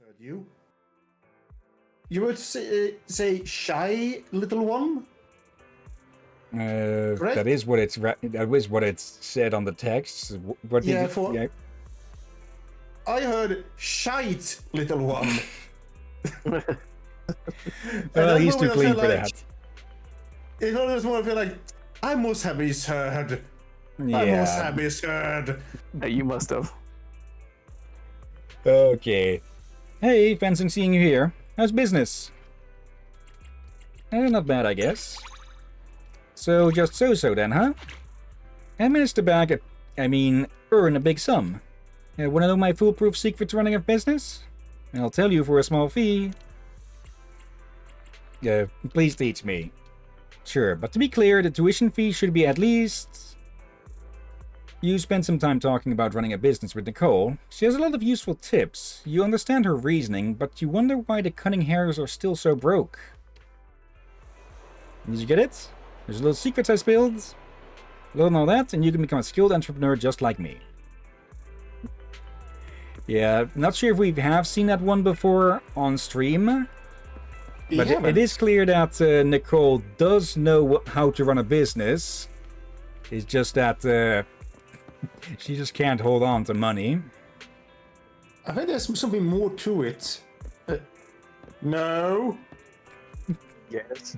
misheard you. You would say shy little one? That is what it's said on the text. What did yeah. I heard shite little one. Well, he's too clean for that. It always more feel like I must have misheard. Yeah. I must have misheard. You must have. Okay. Hey, fancy seeing you here. How's business? Not bad, I guess. So, just so then, huh? I managed to earn a big sum. Wanna know my foolproof secret to running a business? I'll tell you for a small fee. Please teach me. Sure, but to be clear, the tuition fee should be at least... You spent some time talking about running a business with Nicole. She has a lot of useful tips. You understand her reasoning, but you wonder why the cunning hares are still so broke. Did you get it? There's little secrets I spilled. Learn all that, and you can become a skilled entrepreneur just like me. Yeah, not sure if we have seen that one before on stream. But it is clear that Nicole does know how to run a business. It's just that she just can't hold on to money. I think there's something more to it. No. Yes.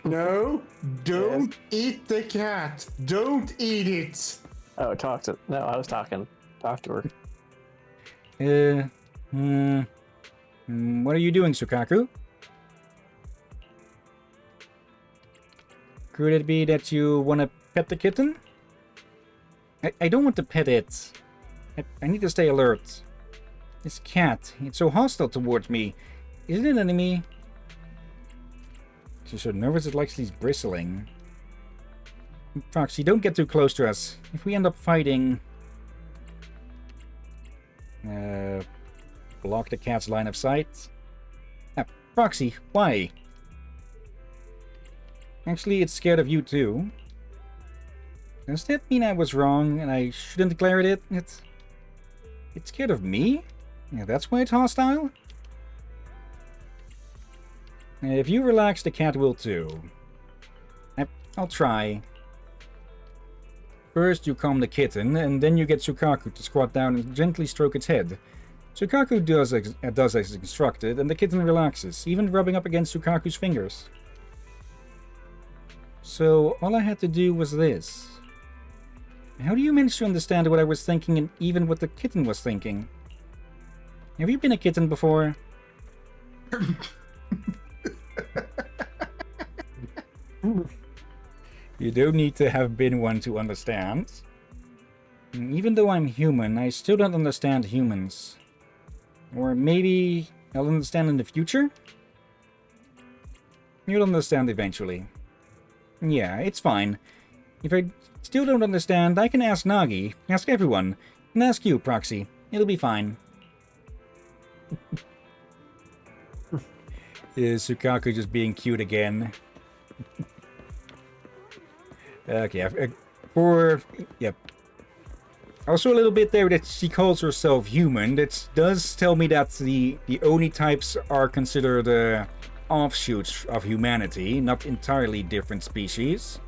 No. Don't eat the cat. Don't eat it. Oh, No, I was talking. Talk to her. What are you doing, Sukaku? Could it be that you want to pet the kitten? I don't want to pet it. I need to stay alert. This cat, it's so hostile towards me. Is it an enemy? She's so nervous it likes these bristling. Foxy, don't get too close to us. If we end up fighting... block the cat's line of sight. Foxy, why? Actually, it's scared of you too. Does that mean I was wrong and I shouldn't declare it? It's scared of me? Yeah, that's why it's hostile? If you relax, the cat will too. I'll try. First, you calm the kitten, and then you get Sukaku to squat down and gently stroke its head. Sukaku does as instructed, and the kitten relaxes, even rubbing up against Sukaku's fingers. So, all I had to do was this. How do you manage to understand what I was thinking and even what the kitten was thinking? Have you been a kitten before? You don't need to have been one to understand. Even though I'm human, I still don't understand humans. Or maybe I'll understand in the future? You'll understand eventually. Yeah, it's fine. If I still don't understand, I can ask Nagi, ask everyone, and ask you, Proxy. It'll be fine. Is Sukaku just being cute again? Okay, yep. Also a little bit there that she calls herself human. That does tell me that the Oni types are considered offshoots of humanity, not entirely different species.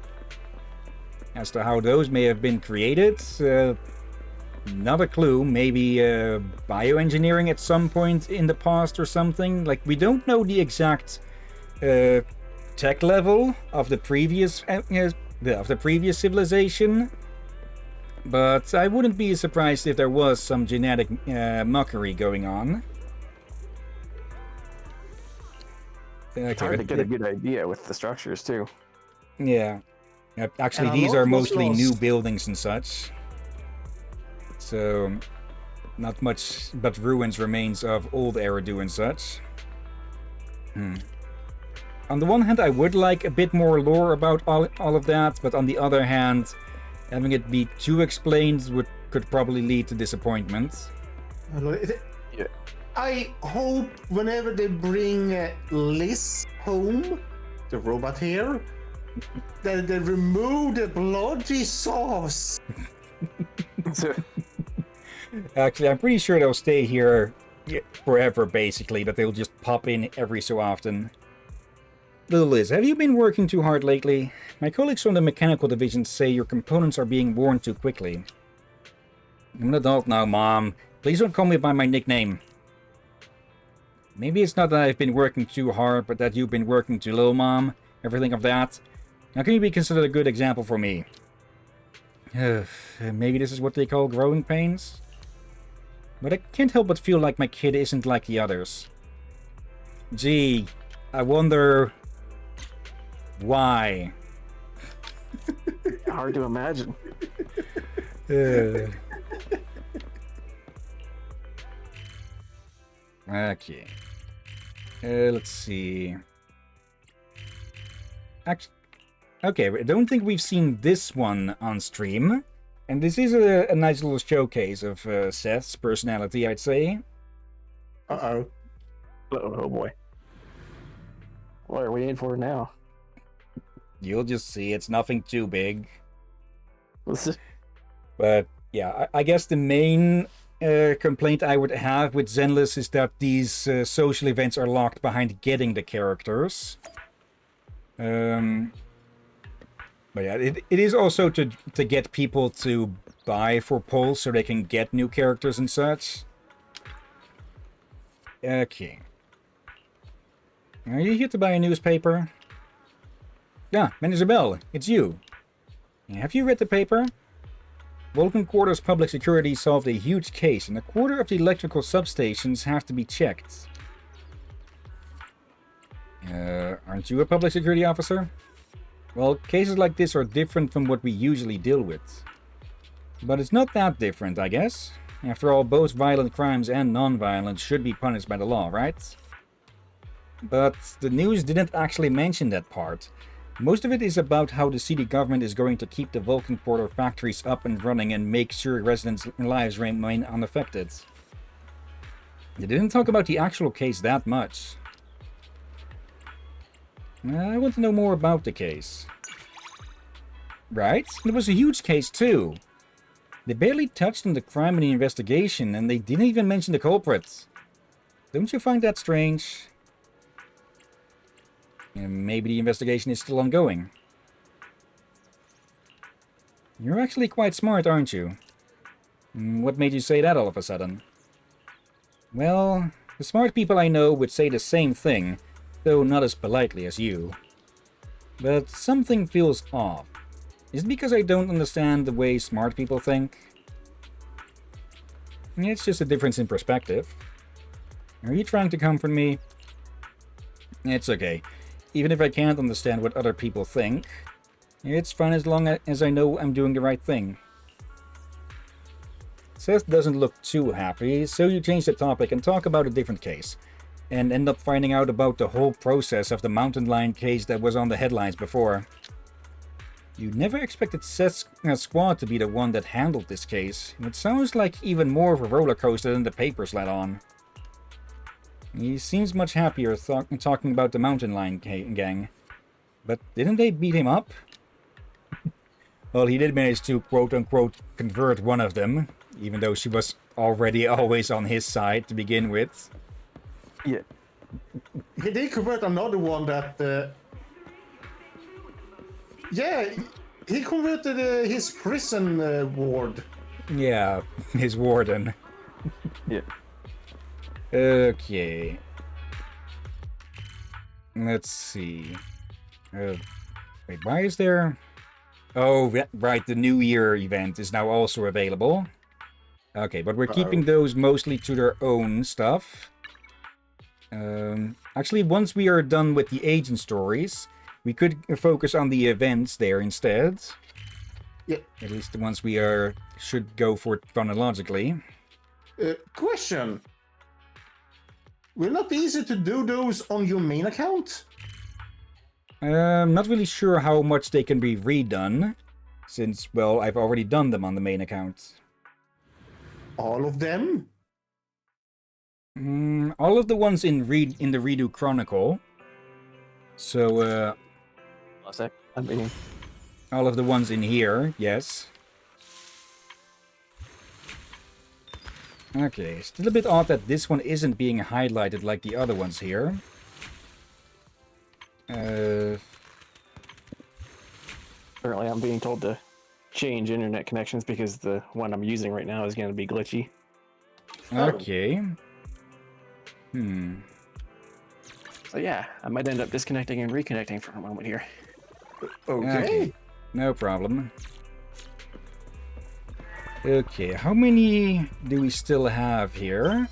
As to how those may have been created, not a clue. Maybe bioengineering at some point in the past or something. Like, we don't know the exact tech level of the previous civilization, but I wouldn't be surprised if there was some genetic mockery going on. Okay, it's hard to get a good idea with the structures too. Yeah. Actually, these are mostly new buildings and such. So, not much but ruins remains of old Eridu and such. On the one hand, I would like a bit more lore about all of that, but on the other hand, having it be too explained could probably lead to disappointment. Yeah. I hope whenever they bring Liz home, the robot here, that they remove the bloody sauce. Actually, I'm pretty sure they'll stay here yeah, forever, basically, that they'll just pop in every so often. Little Liz, have you been working too hard lately? My colleagues from the mechanical division say your components are being worn too quickly. I'm an adult now, Mom. Please don't call me by my nickname. Maybe it's not that I've been working too hard, but that you've been working too little, Mom. Everything of that. How can you be considered a good example for me? Maybe this is what they call growing pains? But I can't help but feel like my kid isn't like the others. Gee, I wonder... why? Hard to imagine. Okay. Let's see. Okay, I don't think we've seen this one on stream. And this is a nice little showcase of Seth's personality, I'd say. Uh-oh. Oh boy. What are we in for now? You'll just see, it's nothing too big. But yeah, I guess the main complaint I would have with Zenless is that these social events are locked behind getting the characters. But yeah, it is also to get people to buy for polls so they can get new characters and such. Okay. Are you here to buy a newspaper? Yeah, Manager Bell, it's you. Have you read the paper? Vulcan Quarters Public Security solved a huge case, and a quarter of the electrical substations have to be checked. Aren't you a public security officer? Well, cases like this are different from what we usually deal with. But it's not that different, I guess. After all, both violent crimes and non-violent should be punished by the law, right? But the news didn't actually mention that part. Most of it is about how the city government is going to keep the Vulcan Quarter factories up and running and make sure residents' lives remain unaffected. They didn't talk about the actual case that much. I want to know more about the case. Right? It was a huge case too. They barely touched on the crime and the investigation, and they didn't even mention the culprits. Don't you find that strange? Maybe the investigation is still ongoing. You're actually quite smart, aren't you? What made you say that all of a sudden? Well, the smart people I know would say the same thing, though not as politely as you. But something feels off. Is it because I don't understand the way smart people think? It's just a difference in perspective. Are you trying to comfort me? It's okay. Even if I can't understand what other people think, it's fine as long as I know I'm doing the right thing. Seth doesn't look too happy, so you change the topic and talk about a different case, and end up finding out about the whole process of the mountain lion case that was on the headlines before. You never expected Seth's squad to be the one that handled this case, and it sounds like even more of a roller coaster than the papers let on. He seems much happier talking about the mountain lion gang. But didn't they beat him up? Well, he did manage to quote-unquote convert one of them, even though she was already always on his side to begin with. Yeah. He did convert another one that... Yeah, he converted his prison ward. Yeah, his warden. Yeah. Okay. Let's see. Wait, why is there... Oh, right, the New Year event is now also available. Okay, but we're keeping those mostly to their own stuff. Actually, once we are done with the agent stories, we could focus on the events there instead. Yeah. At least the ones we should go for chronologically. Question. Will it not be easy to do those on your main account? Not really sure how much they can be redone, since, well, I've already done them on the main account. All of them? All of the ones in the Redo Chronicle. So, One sec. I'm beating. all of the ones in here, yes. Okay, still a bit odd that this one isn't being highlighted like the other ones here. Apparently, I'm being told to change internet connections because the one I'm using right now is going to be glitchy. Okay. So yeah, I might end up disconnecting and reconnecting for a moment here. Okay. No problem. Okay, how many do we still have here?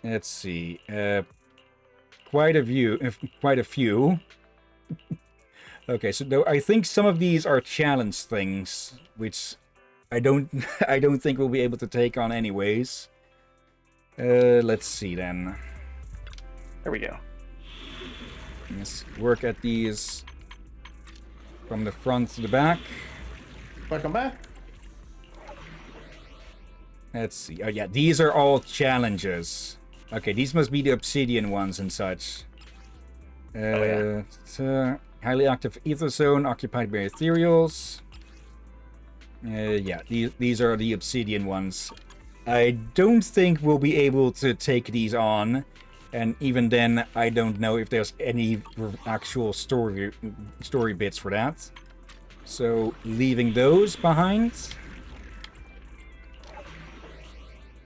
Let's see. Quite a few. Okay, so though I think some of these are challenge things, which I don't I don't think we'll be able to take on anyways. Let's see then. There we go. Let's work at these from the front to the back. Welcome back. Let's see. Oh yeah, these are all challenges. Okay, these must be the obsidian ones and such. It's, highly active ether zone occupied by ethereals. Yeah, these are the obsidian ones. I don't think we'll be able to take these on. And even then, I don't know if there's any actual story bits for that. So, leaving those behind.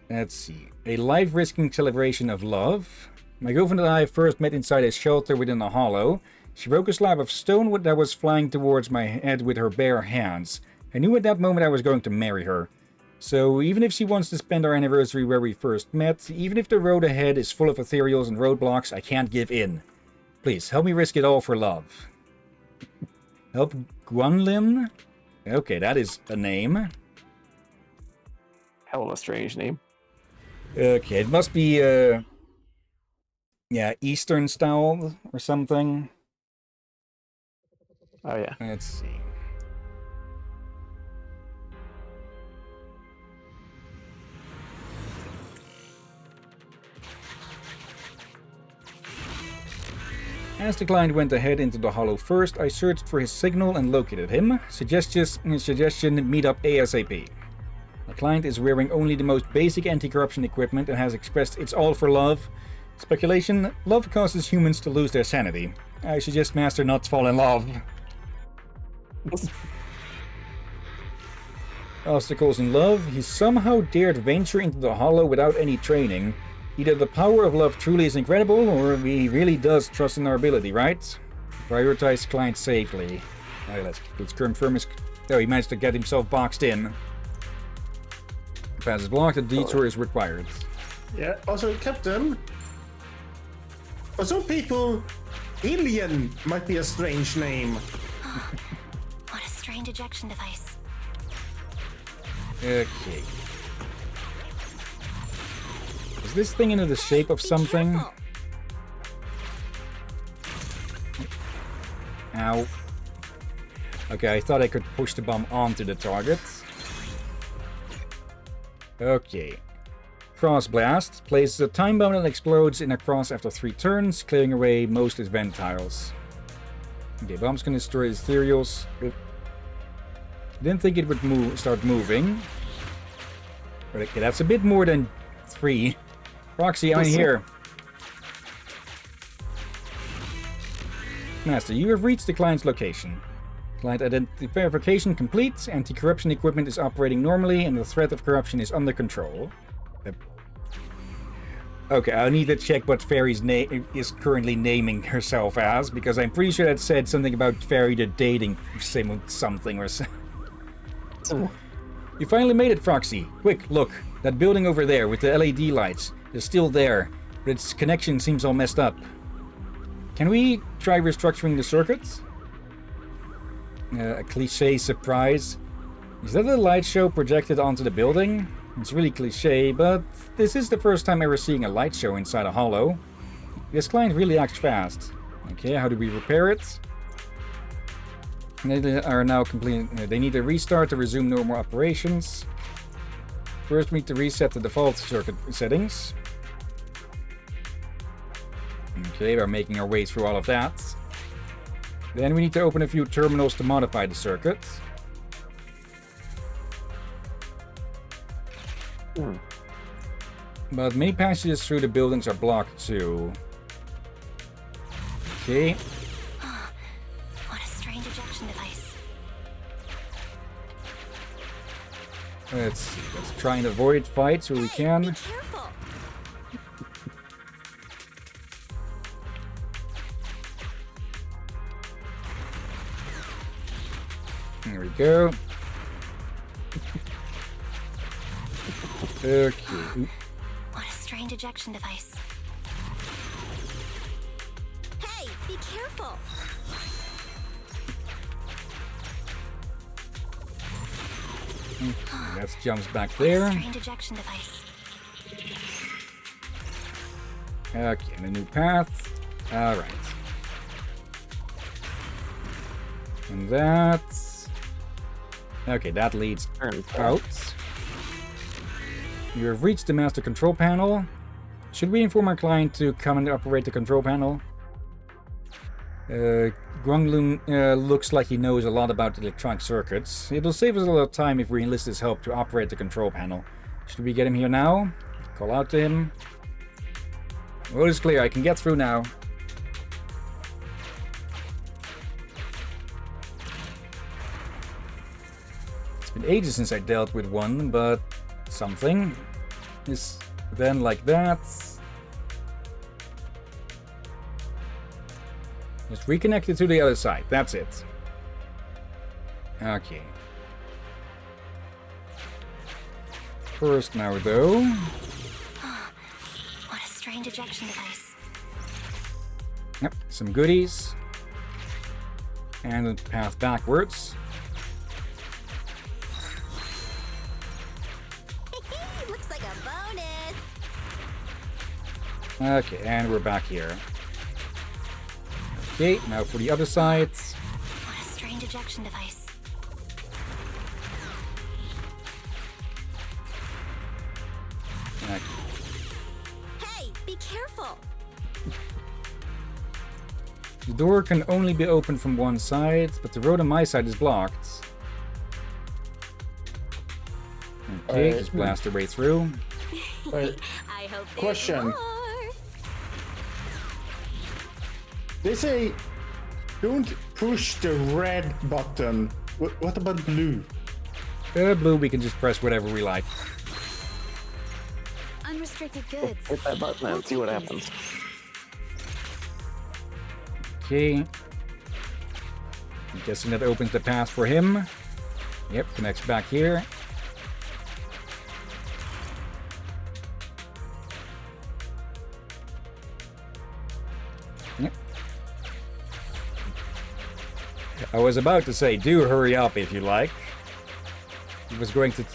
Let's see. A life-risking celebration of love. My girlfriend and I first met inside a shelter within a hollow. She broke a slab of stone that was flying towards my head with her bare hands. I knew at that moment I was going to marry her. So even if she wants to spend our anniversary where we first met, even if the road ahead is full of ethereals and roadblocks, I can't give in. Please, help me risk it all for love. Help Guanlin? Okay, that is a name. Hell of a strange name. Okay, it must be, yeah, Eastern style or something. Oh yeah. Let's see. As the client went ahead into the hollow first, I searched for his signal and located him. Suggestion, meet up ASAP. The client is wearing only the most basic anti-corruption equipment and has expressed it's all for love. Speculation, love causes humans to lose their sanity. I suggest Master not fall in love. Obstacles in love, he somehow dared venture into the hollow without any training. Either the power of love truly is incredible, or he really does trust in our ability, right? Prioritize client safely. Alright, let's confirm his... Oh, he managed to get himself boxed in. Pass is blocked, a detour is required. Yeah, also, Captain, for some people, Alien might be a strange name. What a strange ejection device. Okay. Is this thing into the shape of something? Careful. Ow. Okay, I thought I could push the bomb onto the target. Okay. Cross Blast. Places a time bomb that explodes in a cross after 3 turns, clearing away most event tiles. Okay, bomb's gonna destroy the ethereals. Didn't think it would start moving. But okay, that's a bit more than 3. Roxy, I'm here. Master, you have reached the client's location. Client identity verification complete. Anti-corruption equipment is operating normally, and the threat of corruption is under control. Okay, I'll need to check what Fairy's name is currently naming herself as, because I'm pretty sure that said something about Fairy the dating something or something. You finally made it, Froxy. Quick, look. That building over there with the LED lights is still there, but its connection seems all messed up. Can we try restructuring the circuits? A cliché surprise. Is that a light show projected onto the building? It's really cliché, but this is the first time ever seeing a light show inside a hollow. This client really acts fast. Okay, how do we repair it? They are now complete. They need a restart to resume normal operations. First, we need to reset the default circuit settings. Okay, we're making our way through all of that. Then we need to open a few terminals to modify the circuit. But many passages through the buildings are blocked too. Okay. What a strange ejection device. Let's see. Let's try and avoid fights where we can. Be careful. There we go. Okay. Oop. What a strange ejection device. Hey, be careful. That jumps back What a there. strange ejection device. Okay, and a new path. Alright. And that... Okay, that leads out. You have reached the master control panel. Should we inform our client to come and operate the control panel? Gronglun looks like he knows a lot about electronic circuits. It'll save us a lot of time if we enlist his help to operate the control panel. Should we get him here now? Call out to him. Road is clear, I can get through now. It's been ages since I dealt with one, but something is then like that. Just reconnect it to the other side. That's it. Okay. First now, though. What a strange ejection device. Yep, some goodies. And a path backwards. Looks like a bonus. Okay, and we're back here. Okay, now for the other side. What a strange ejection device. Okay. Hey, be careful. The door can only be opened from one side, but the road on my side is blocked. Okay, just blast our way through. Wait, I hope there's Question. more. they say don't push the red button. What about blue? Blue, we can just press whatever we like. Unrestricted goods. Hit that button and see what happens. Okay. I'm guessing that opens the path for him. Yep, connects back here. Yep. I was about to say, do hurry up if you like. If he was going to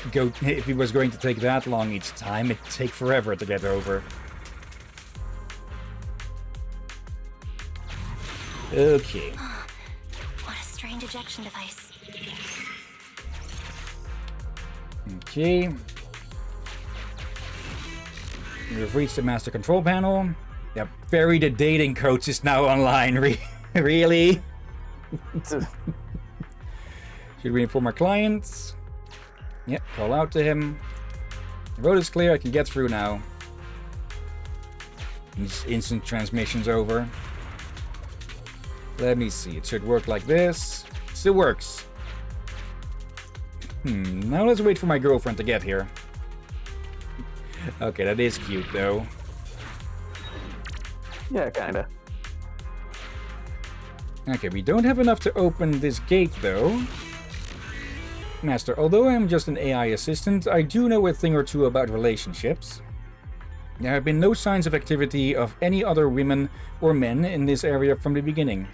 if he was going to take that long each time, it'd take forever to get over. Okay. What a strange ejection device. Okay. We've reached the master control panel. Yep, Ferry the dating coach is now online. Really? Should we inform our clients? Yep, call out to him. The road is clear, I can get through now. Instant transmission's over. Let me see, it should work like this. Still works. Now let's wait for my girlfriend to get here. Okay, that is cute though. Yeah, kinda. Okay, we don't have enough to open this gate though. Master, although I am just an AI assistant, I do know a thing or two about relationships. There have been no signs of activity of any other women or men in this area from the beginning.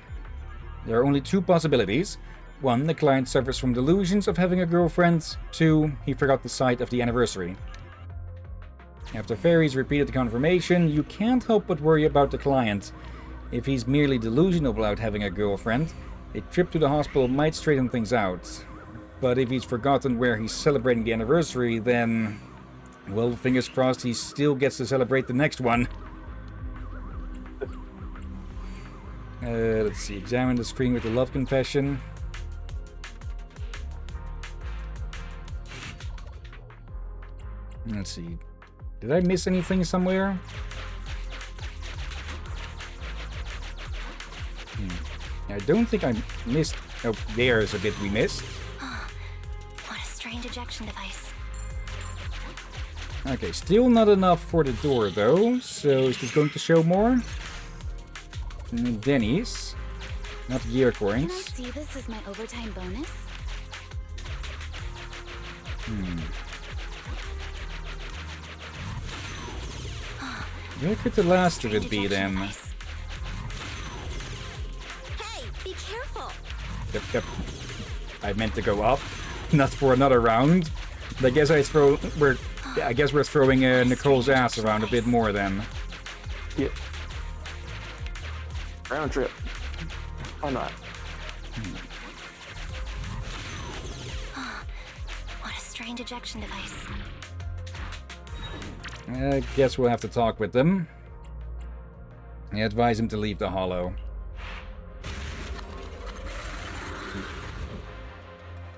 There are only two possibilities. 1, the client suffers from delusions of having a girlfriend. 2, he forgot the site of the anniversary. After Fairy's repeated confirmation, you can't help but worry about the client. If he's merely delusional about having a girlfriend, a trip to the hospital might straighten things out. But if he's forgotten where he's celebrating the anniversary, then... well, fingers crossed he still gets to celebrate the next one. Let's see, examine the screen with the love confession. Let's see. Did I miss anything somewhere? I don't think I missed... Oh, there's a bit we missed. What a strange ejection device. Okay, still not enough for the door, though. So is this going to show more? Denny's. Not gear Can I coins. see this as my overtime bonus? Where could the last of it Strange be, ejection then? device. Hey, be careful. Yep. I meant to go up, not for another round. But I guess we're throwing Nicole's ass around a bit more then. Yeah. Round trip. Why not? What a strange ejection device. I guess we'll have to talk with them. I advise him to leave the hollow.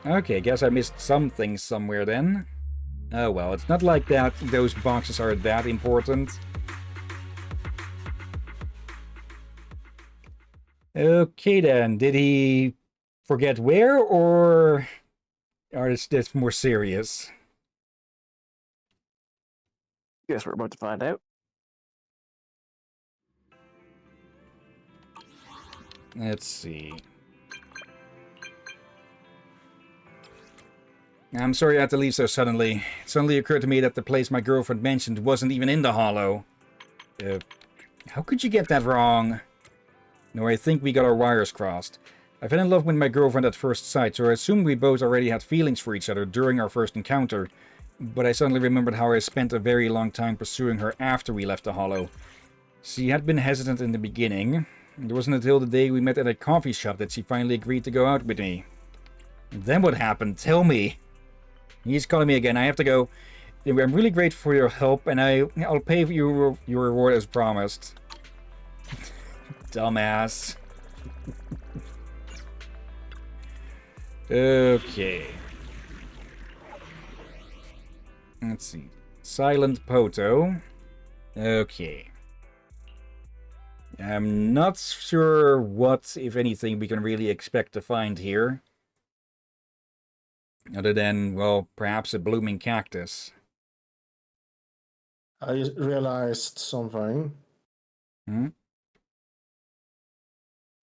Okay, guess I missed some things somewhere then. Oh well, it's not like that. Those boxes are that important. Okay then, did he forget where, or is this more serious? Guess we're about to find out. Let's see. I'm sorry I had to leave so suddenly. It suddenly occurred to me that the place my girlfriend mentioned wasn't even in the hollow. How could you get that wrong? No, I think we got our wires crossed. I fell in love with my girlfriend at first sight, so I assumed we both already had feelings for each other during our first encounter. But I suddenly remembered how I spent a very long time pursuing her after we left the hollow. She had been hesitant in the beginning. It wasn't until the day we met at a coffee shop that she finally agreed to go out with me. And then what happened? Tell me. He's calling me again. I have to go. Anyway, I'm really grateful for your help, and I'll pay you your reward as promised. Dumbass. Okay. Let's see. Silent Poto. Okay. I'm not sure what, if anything, we can really expect to find here. Other than, well, perhaps a blooming cactus. I realized something. Hmm?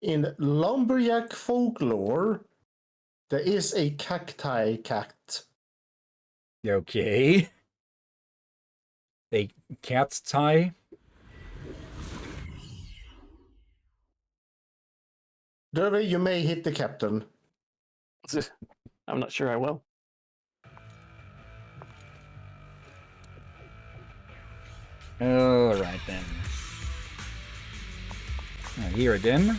In lumberjack folklore, there is a cacti cat. Okay. A cat's tie? Derby, you may hit the captain. I'm not sure I will. Alright then. Now here again.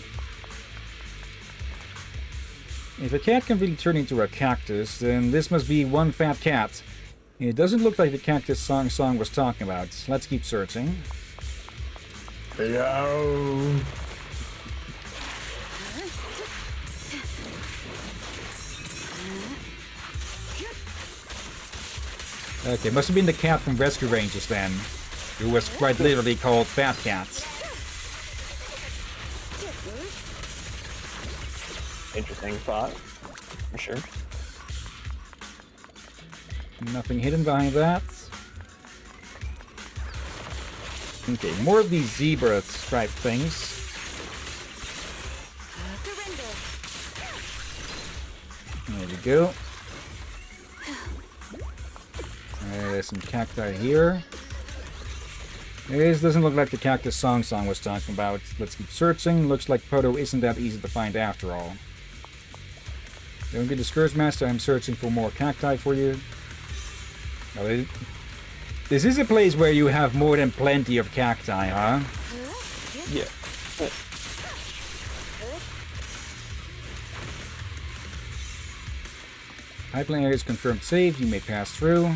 If a cat can really turn into a cactus, then this must be one fat cat. It doesn't look like the cactus song was talking about. Let's keep searching. Yo. Okay, must have been the cat from Rescue Rangers then, who was quite literally called Fat Cat. Interesting thought, for sure. Nothing hidden behind that. Okay, more of these zebra stripe things. There we go. There's some cacti here. This doesn't look like the cactus song was talking about. Let's keep searching. Looks like Poto isn't that easy to find after all. Don't get discouraged, Master. I'm searching for more cacti for you. Oh, this is a place where you have more than plenty of cacti, huh? Yeah. Pipeline area is confirmed safe. You may pass through.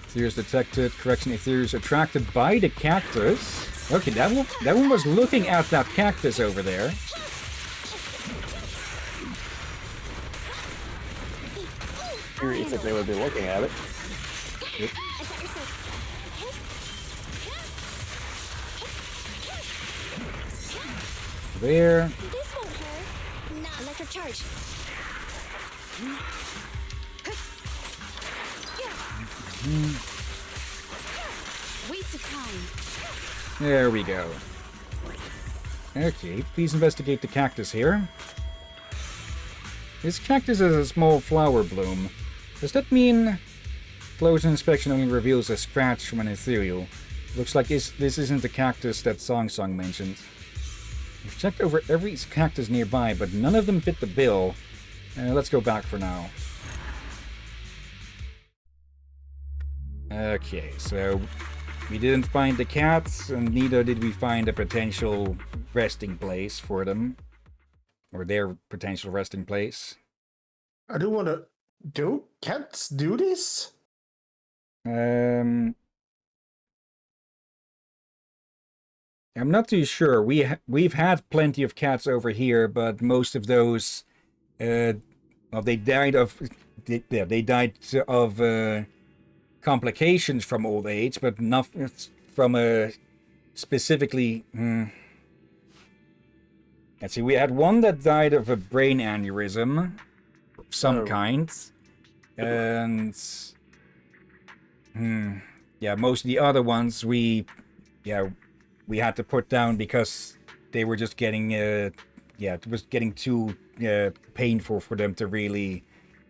Ethereus detected. Correction, Ethereus attracted by the cactus. Okay, that one was looking at that cactus over there. Curious if they would be looking at it. I got your six. There. This won't hurt. Not electric charge. Waste of time. There we go. Okay, please investigate the cactus here. This cactus is a small flower bloom. Does that mean close inspection only reveals a scratch from an ethereal? Looks like this isn't the cactus that Song mentioned. We've checked over every cactus nearby, but none of them fit the bill. Let's go back for now. Okay, so we didn't find the cats, and neither did we find a potential resting place for them. Or their potential resting place. I do want to... Do cats do this? I'm not too sure. We've had plenty of cats over here, but most of those, well, they died of complications from old age, but not from a specifically. Let's see. We had one that died of a brain aneurysm of some kind, and yeah, most of the other ones we had to put down because they were just getting it was getting too painful for them to really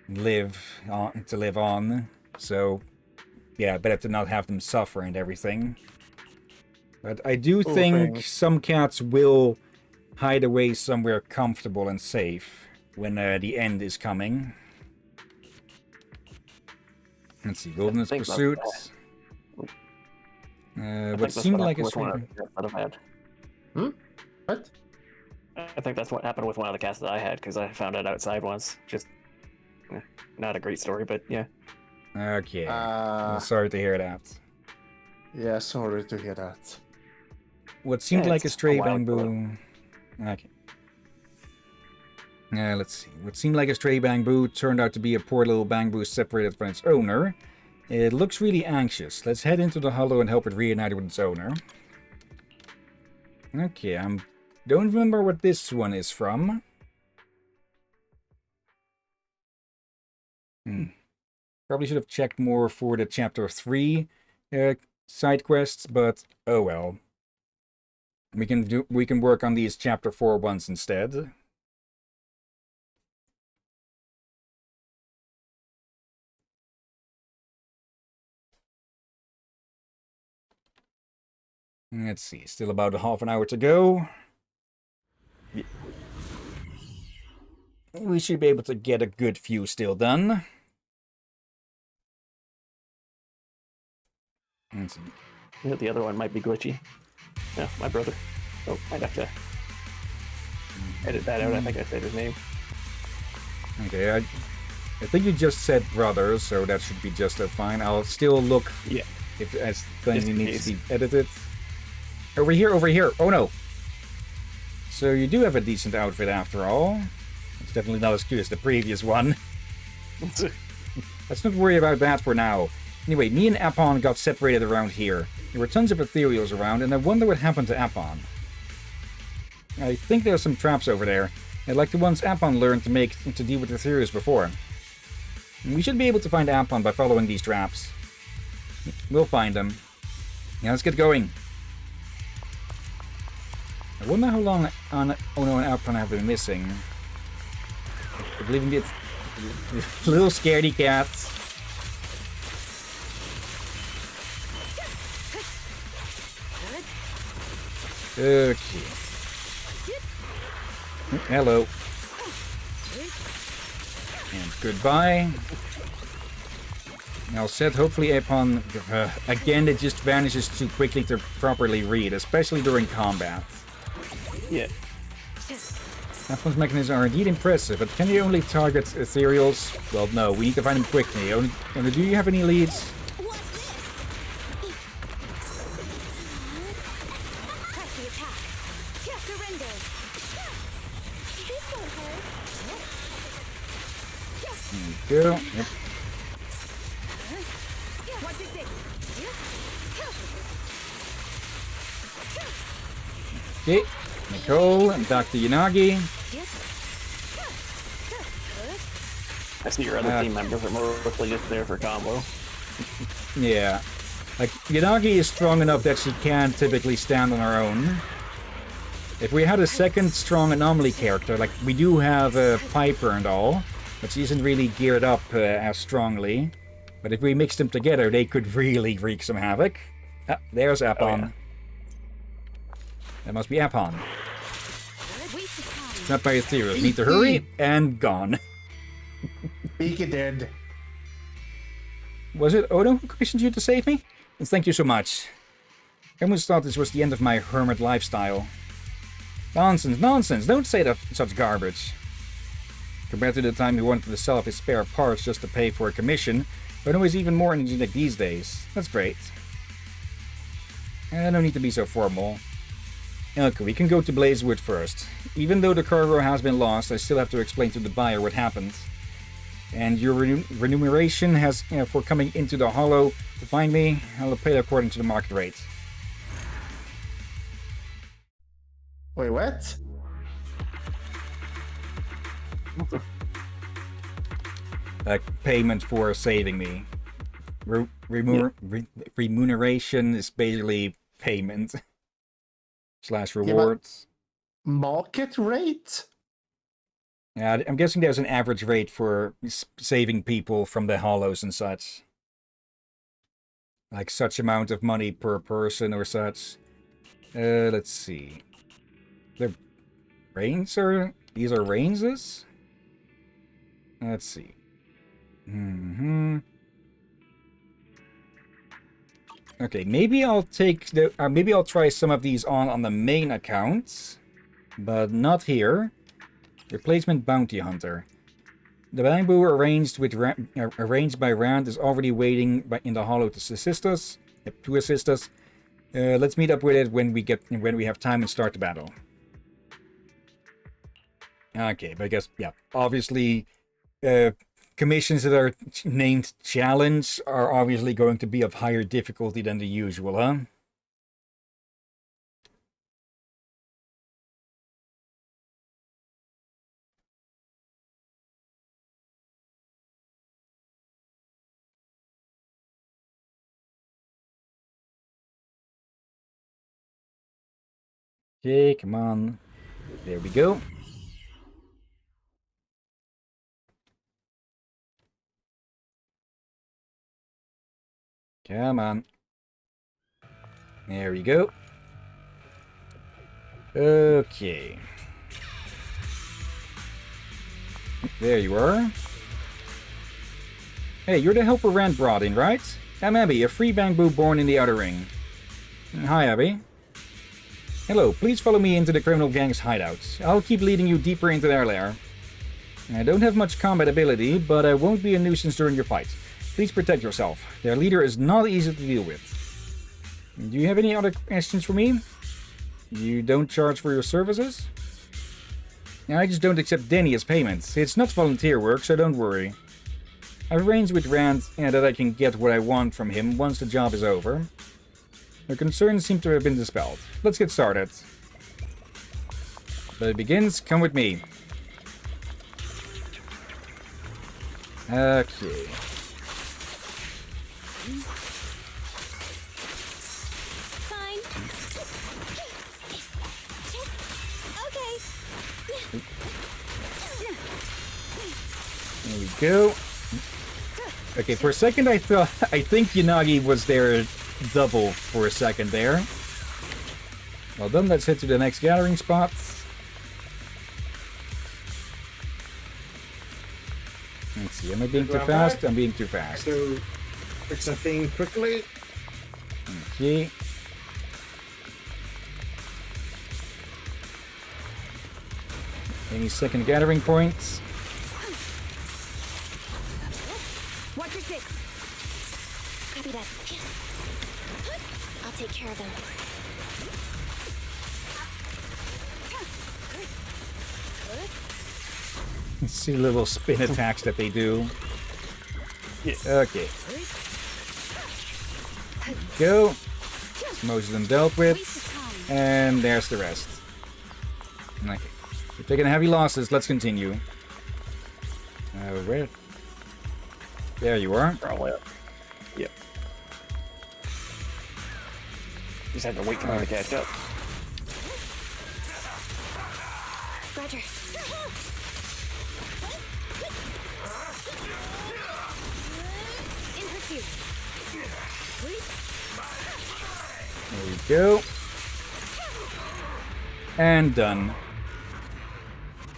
live on. So yeah, better to not have them suffer and everything. But I do think some cats will hide away somewhere comfortable and safe when the end is coming. Let's see, Wilderness Pursuit. What seemed like a that I've had. What? I think that's what happened with one of the cats that I had, because I found it outside once. Just not a great story, but yeah. Okay. Sorry to hear that. Yeah, sorry to hear that. What seemed like a stray wild bamboo. Okay. Let's see. What seemed like a stray bamboo turned out to be a poor little bamboo separated from its owner. It looks really anxious. Let's head into the hollow and help it reunite with its owner. Okay, I don't remember what this one is from. Probably should have checked more for the chapter 3 side quests, but oh well. We can work on these chapter 4 ones instead. Let's see, still about a half an hour to go. We should be able to get a good few still done. Let's see. Yeah, the other one might be glitchy. No, my brother. Oh, I'd have to edit that out. I think I said his name. Okay, I think you just said brother, so that should be just fine. I'll still look if as thing needs to be edited. Over here. Oh no. So you do have a decent outfit after all. It's definitely not as good as the previous one. Let's not worry about that for now. Anyway, me and Apon got separated around here. There were tons of ethereals around, and I wonder what happened to Apon. I think there are some traps over there, like the ones Apon learned to deal with ethereals before. We should be able to find Apon by following these traps. We'll find them. Yeah, let's get going. I wonder how long Ono and Apon have been missing. I believe it's little scaredy cats. Okay. Hello. And goodbye. Now said, hopefully Apon, again, it just vanishes too quickly to properly read, especially during combat. Yeah. Apon's mechanisms are indeed impressive, but can you only target ethereals? Well, no, we need to find them quickly. Only, do you have any leads? There we go. Yep. Okay, Nicole, and Dr. Yanagi. I see your other team members are mostly just there for combo. Yeah. Like, Yanagi is strong enough that she can typically stand on her own. If we had a second strong anomaly character, like we do have Piper and all, but she isn't really geared up as strongly. But if we mix them together, they could really wreak some havoc. Ah, there's Apon. Oh, yeah. That must be Apon. Not by Ethereal. Need to hurry, and gone. Beaky dead. Was it Odo who commissioned you to save me? And thank you so much. I almost thought this was the end of my hermit lifestyle. Nonsense, nonsense, don't say that such garbage. Compared to the time he wanted to sell off his spare parts just to pay for a commission, Odo is even more energetic these days. That's great. No need to be so formal. Okay, we can go to Blazewood first. Even though the cargo has been lost, I still have to explain to the buyer what happened. And your remuneration has, for coming into the Hollow to find me, I'll pay according to the market rate. Wait, what? Payment for saving me. Remuneration is basically payment. / rewards. Market rate? Yeah, I'm guessing there's an average rate for saving people from the hollows and such. Like such amount of money per person or such. Let's see. The rains are... These are ranges? Let's see. Okay, maybe I'll take the... maybe I'll try some of these on the main account. But not here. Replacement Bounty Hunter. The bamboo arranged by Rand is already waiting in the hollow to assist us. Let's meet up with it when we have time and start the battle. Okay, but I guess obviously commissions that are named challenge are obviously going to be of higher difficulty than the usual, huh? Okay, come on. There we go. Come on. There we go. Okay. There you are. Hey, you're the helper Rand brought in, right? I'm Abby, a free bamboo born in the Outer Ring. Hi, Abby. Hello, please follow me into the criminal gang's hideout. I'll keep leading you deeper into their lair. I don't have much combat ability, but I won't be a nuisance during your fight. Please protect yourself. Their leader is not easy to deal with. Do you have any other questions for me? You don't charge for your services? I just don't accept Denny as payment. It's not volunteer work, so don't worry. I've arranged with Rand that I can get what I want from him once the job is over. Your concerns seem to have been dispelled. Let's get started. But it begins. Come with me. Okay. Fine. Okay. There we go. Okay, for a second I think Yanagi was there double for a second there. Well done, let's head to the next gathering spot. Let's see, am I being too fast? I'm being too fast. So, fix a thing quickly. Okay. Any second gathering points? Watch your six. Copy that. I'll take care of them. See little spin attacks that they do. Yeah. Okay. Go. Most of them dealt with. And there's the rest. Okay. We're taking heavy losses. Let's continue. Where? There you are. Probably up. Yep. Just have to wait for them to catch up. Roger. In pursuit. There we go. And done.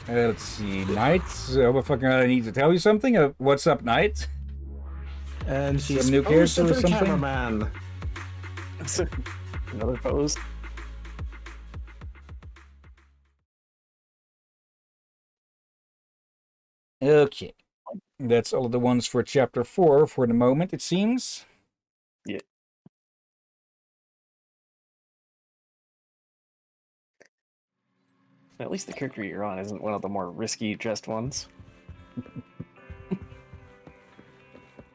Let's see, Knight. What fucking I need to tell you something? What's up, Knight? And she's Some new character posing or for the something? cameraman. Another pose. Okay. That's all of the ones for chapter 4 for the moment, it seems. Yeah. At least the character you're on isn't one of the more risky dressed ones.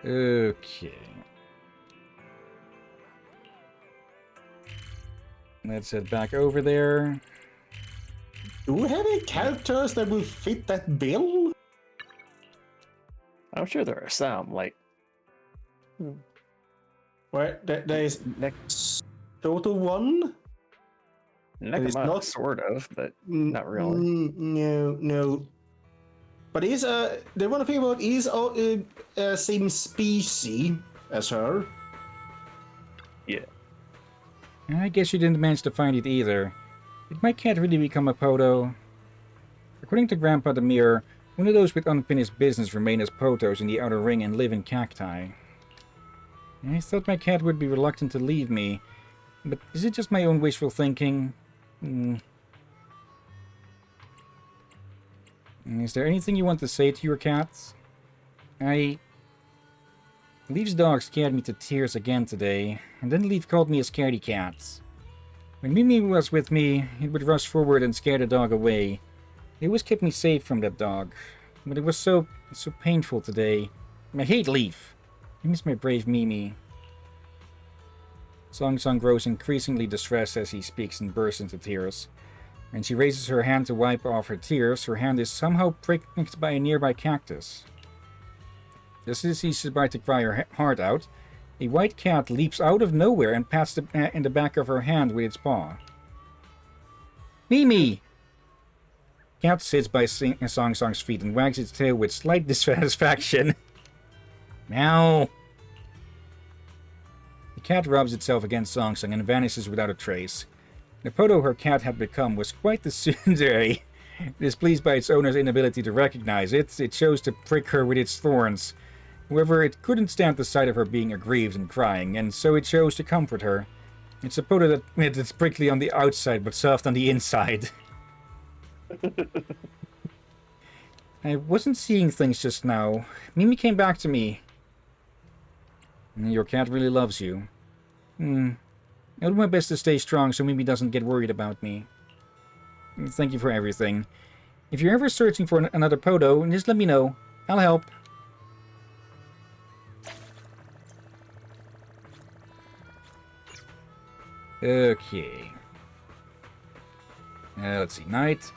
Okay. Let's head back over there. Do we have any characters that will fit that bill? I'm sure there are some, like Where there is next total one? it's Nekama, not- sort of, but not really. No. But he's the one thing about he's same species as her. Yeah. I guess you didn't manage to find it either. Did my cat really become a Poto? According to Grandpa the Mirror, only those with unfinished business remain as Potos in the outer ring and live in cacti. I thought my cat would be reluctant to leave me, but is it just my own wishful thinking? Is there anything you want to say to your cats? Leaf's dog scared me to tears again today, and then Leaf called me a scaredy cat. When Mimi was with me, it would rush forward and scare the dog away. It always kept me safe from that dog, but it was so painful today. I hate Leaf. I miss my brave Mimi. Song Song grows increasingly distressed as he speaks and bursts into tears. When she raises her hand to wipe off her tears, her hand is somehow pricked by a nearby cactus. Just as she's about to cry her heart out, a white cat leaps out of nowhere and pats in the back of her hand with its paw. Mimi! Cat sits by Song Song's feet and wags its tail with slight dissatisfaction. Meow! The cat rubs itself against Song Song and vanishes without a trace. The Poto her cat had become was quite the tsundere. Displeased by its owner's inability to recognize it, it chose to prick her with its thorns. However, it couldn't stand the sight of her being aggrieved and crying, and so it chose to comfort her. It's a Poto that's prickly on the outside but soft on the inside. I wasn't seeing things just now. Mimi came back to me. Your cat really loves you. I'll do my best to stay strong so Mimi doesn't get worried about me. Thank you for everything. If you're ever searching for another Poto, just let me know. I'll help. Okay. Let's see. Night.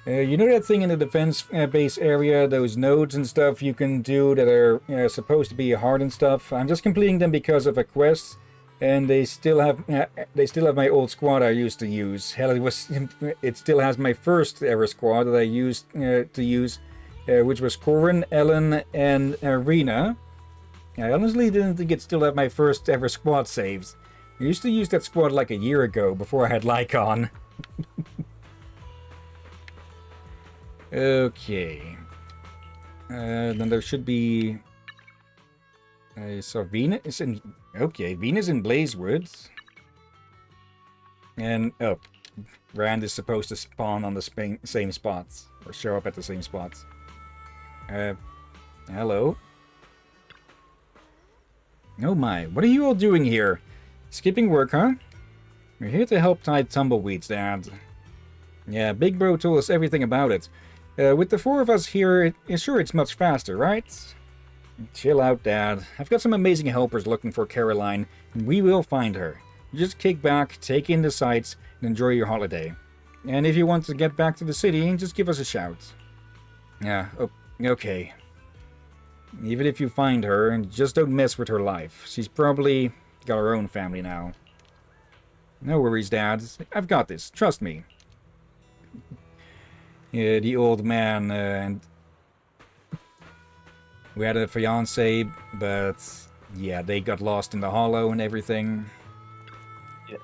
You know that thing in the defense base area, those nodes and stuff you can do that are supposed to be hard and stuff? I'm just completing them because of a quest, and they still have my old squad I used to use. Hell, it still has my first ever squad that I used which was Corin, Ellen, and Rena. I honestly didn't think it still had my first ever squad saves. I used to use that squad like a year ago before I had Lycon. Okay. Then there should be... so Venus is in... Okay, Venus in Blazewood. And... Oh. Rand is supposed to spawn on the same spots. Or show up at the same spots. Hello? Oh my, what are you all doing here? Skipping work, huh? We're here to help tide tumbleweeds, Dad. Yeah, Big Bro told us everything about it. With the 4 of us here, sure it's much faster, right? Chill out, Dad. I've got some amazing helpers looking for Caroline, and we will find her. Just kick back, take in the sights, and enjoy your holiday. And if you want to get back to the city, just give us a shout. Yeah, okay. Even if you find her, just don't mess with her life. She's probably got her own family now. No worries, Dad. I've got this. Trust me. Yeah, the old man and we had a fiancé, but yeah, they got lost in the hollow and everything. Yeah.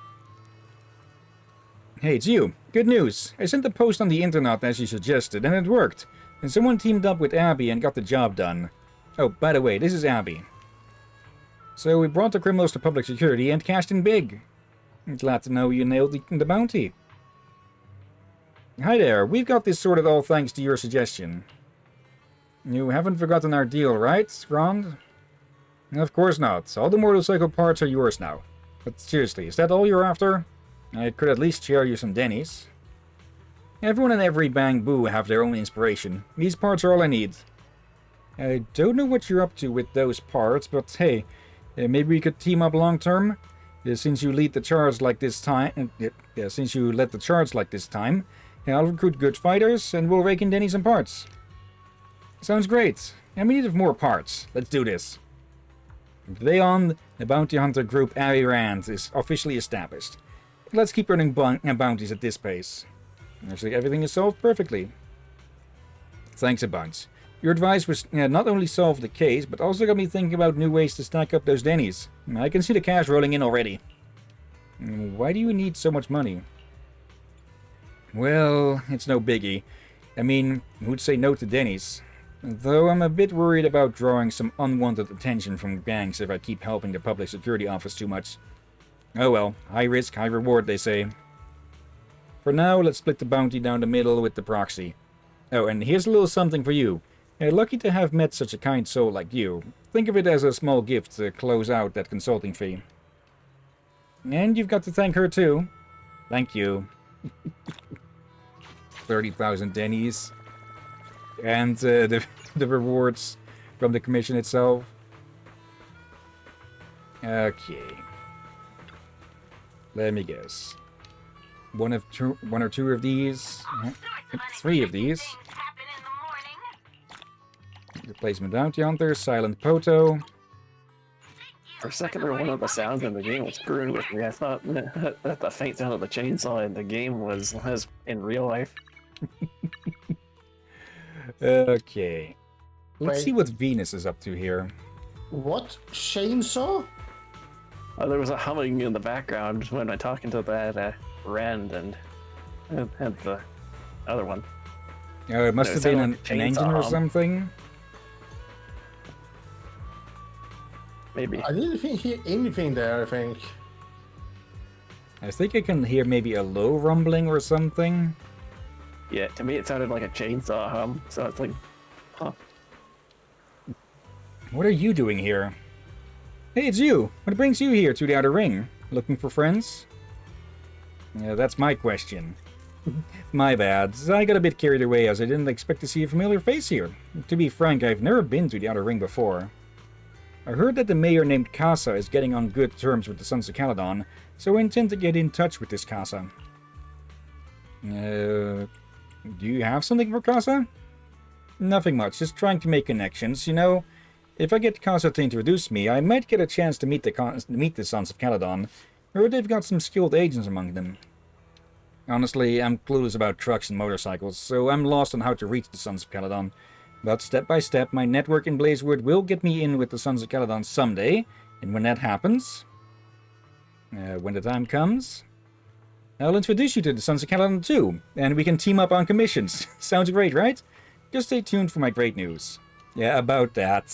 Hey, it's you. Good news. I sent a post on the internet as you suggested, and it worked. And someone teamed up with Abby and got the job done. Oh, by the way, this is Abby. So we brought the criminals to public security and cashed in big. I'm glad to know you nailed the bounty. Hi there, we've got this sorted all thanks to your suggestion. You haven't forgotten our deal, right, Rond? Of course not. All the motorcycle parts are yours now. But seriously, is that all you're after? I could at least share you some Denny's. Everyone in every Bang Boo have their own inspiration. These parts are all I need. I don't know what you're up to with those parts, but hey, maybe we could team up long term? Since you lead the charge like this time, I'll recruit good fighters, and we'll rake in Denny's and parts. Sounds great. And we need more parts. Let's do this. From today on, the bounty hunter group Abby Rand is officially established. Let's keep earning bounties at this pace. Actually, everything is solved perfectly. Thanks a bunch. Your advice was not only solve the case, but also got me thinking about new ways to stack up those Denny's. I can see the cash rolling in already. Why do you need so much money? Well, it's no biggie. I mean, who'd say no to Denny's? Though I'm a bit worried about drawing some unwanted attention from gangs if I keep helping the public security office too much. Oh well, high risk, high reward, they say. For now, let's split the bounty down the middle with the proxy. Oh, and here's a little something for you. Lucky to have met such a kind soul like you. Think of it as a small gift to close out that consulting fee. And you've got to thank her too. Thank you. 30,000 Denny's. And the rewards from the commission itself. Okay. Let me guess. One or two of these. 3 of these. Replacement bounty hunter, silent poto. For a second there, one of the sounds in the game was screwing with me. I thought that the faint sound of the chainsaw in the game was in real life. Okay. Let's Wait. see what Venus is up to here. What? Chainsaw? Oh, there was a humming in the background when I talking to that Rand and the other one. It must No, it have been sounded an like a engine or chainsaw. something. Maybe. I didn't hear anything there, I think. I think I can hear maybe a low rumbling or something. Yeah, to me it sounded like a chainsaw hum. So it's like, huh. What are you doing here? Hey, it's you! What brings you here to the Outer Ring? Looking for friends? Yeah, that's my question. My bad. I got a bit carried away as I didn't expect to see a familiar face here. To be frank, I've never been to the Outer Ring before. I heard that the mayor named Casa is getting on good terms with the Sons of Caledon, so I intend to get in touch with this Casa. Do you have something for Casa? Nothing much, just trying to make connections, you know. If I get Casa to introduce me, I might get a chance to meet the Sons of Caledon. Heard they've got some skilled agents among them. Honestly, I'm clueless about trucks and motorcycles, so I'm lost on how to reach the Sons of Caledon. But step by step, my network in Blazewood will get me in with the Sons of Caledon someday, and when that happens, when the time comes, I'll introduce you to the Sons of Caledon too, and we can team up on commissions. Sounds great, right? Just stay tuned for my great news. Yeah, about that.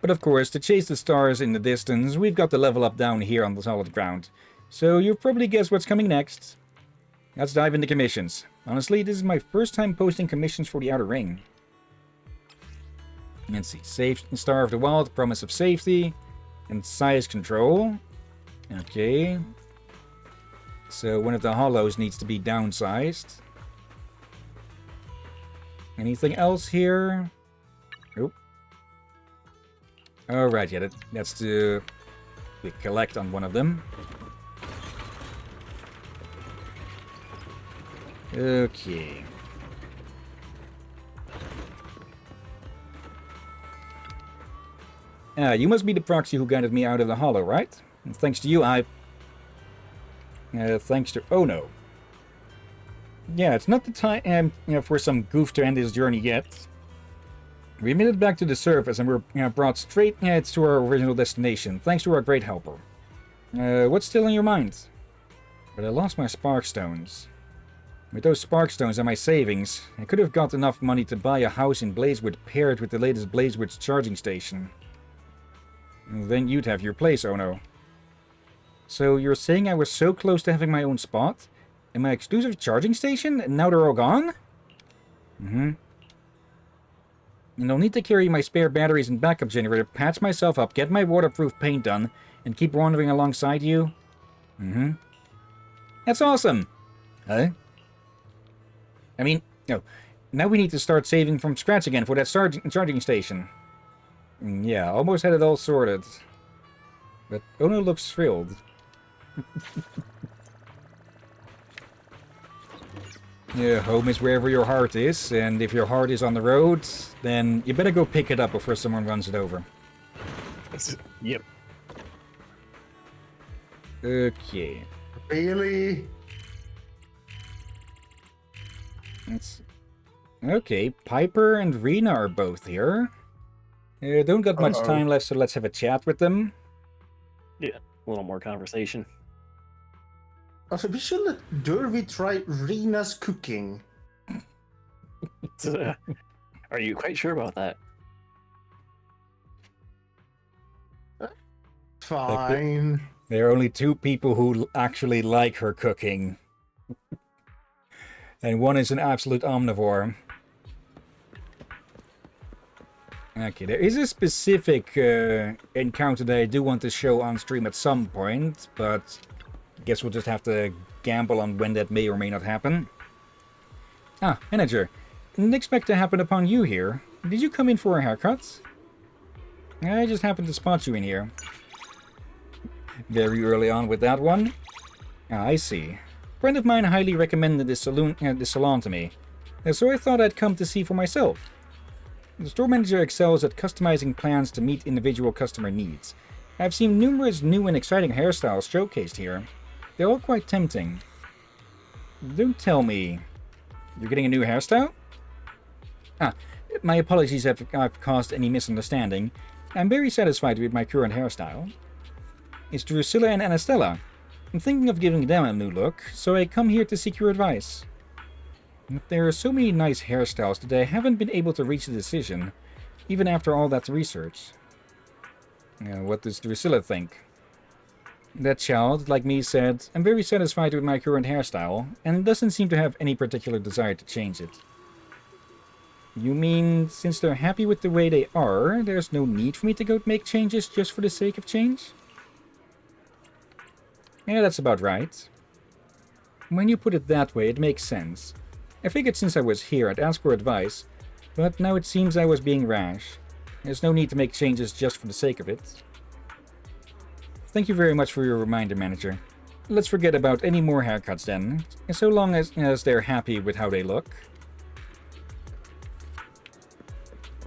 But of course, to chase the stars in the distance, we've got to level up down here on the solid ground. So you've probably guessed what's coming next. Let's dive into commissions. Honestly, this is my first time posting commissions for the Outer Ring. Let's see. Star of the Wild, Promise of Safety, and Size Control. Okay. So one of the hollows needs to be downsized. Anything else here? Nope. Alright, yeah, that's the We collect on one of them. Okay. You must be the proxy who guided me out of the hollow, right? And thanks to you, thanks to Ono. Yeah, it's not the time for some goof to end his journey yet. We made it back to the surface and were brought straight to our original destination, thanks to our great helper. What's still in your mind? But I lost my spark stones. With those spark stones and my savings, I could have got enough money to buy a house in Blazewood paired with the latest Blazewood charging station. And then you'd have your place, Ono. So you're saying I was so close to having my own spot? And my exclusive charging station? And now they're all gone? Mm-hmm. And I'll need to carry my spare batteries and backup generator, patch myself up, get my waterproof paint done, and keep wandering alongside you? Mm-hmm. That's awesome! Huh? I mean, no. Now we need to start saving from scratch again for that charging station. Yeah, almost had it all sorted. But Ono looks thrilled. Yeah, home is wherever your heart is, and if your heart is on the road, then you better go pick it up before someone runs it over. Yep. Okay. Really? Okay, Piper and Rena are both here. Don't got much time left, so let's have a chat with them. Yeah, a little more conversation. Also, we should let Derby try Rena's cooking. Are you quite sure about that? Fine. There are only two people who actually like her cooking. And one is an absolute omnivore. Okay, there is a specific encounter that I do want to show on stream at some point, but I guess we'll just have to gamble on when that may or may not happen. Ah, manager. Didn't expect to happen upon you here. Did you come in for a haircut? I just happened to spot you in here. Very early on with that one. Ah, I see. A friend of mine highly recommended this salon to me, so I thought I'd come to see for myself. The store manager excels at customizing plans to meet individual customer needs. I've seen numerous new and exciting hairstyles showcased here. They're all quite tempting. Don't tell me. You're getting a new hairstyle? Ah, my apologies if I've caused any misunderstanding. I'm very satisfied with my current hairstyle. It's Drusilla and Anastella. I'm thinking of giving them a new look, so I come here to seek your advice. There are so many nice hairstyles that I haven't been able to reach a decision, even after all that research. What does Drusilla think? That child, like me, said, I'm very satisfied with my current hairstyle, and doesn't seem to have any particular desire to change it. You mean, since they're happy with the way they are, there's no need for me to go make changes just for the sake of change? Yeah, that's about right. When you put it that way, it makes sense. I figured since I was here, I'd ask for advice, but now it seems I was being rash. There's no need to make changes just for the sake of it. Thank you very much for your reminder, manager. Let's forget about any more haircuts then, so long as they're happy with how they look.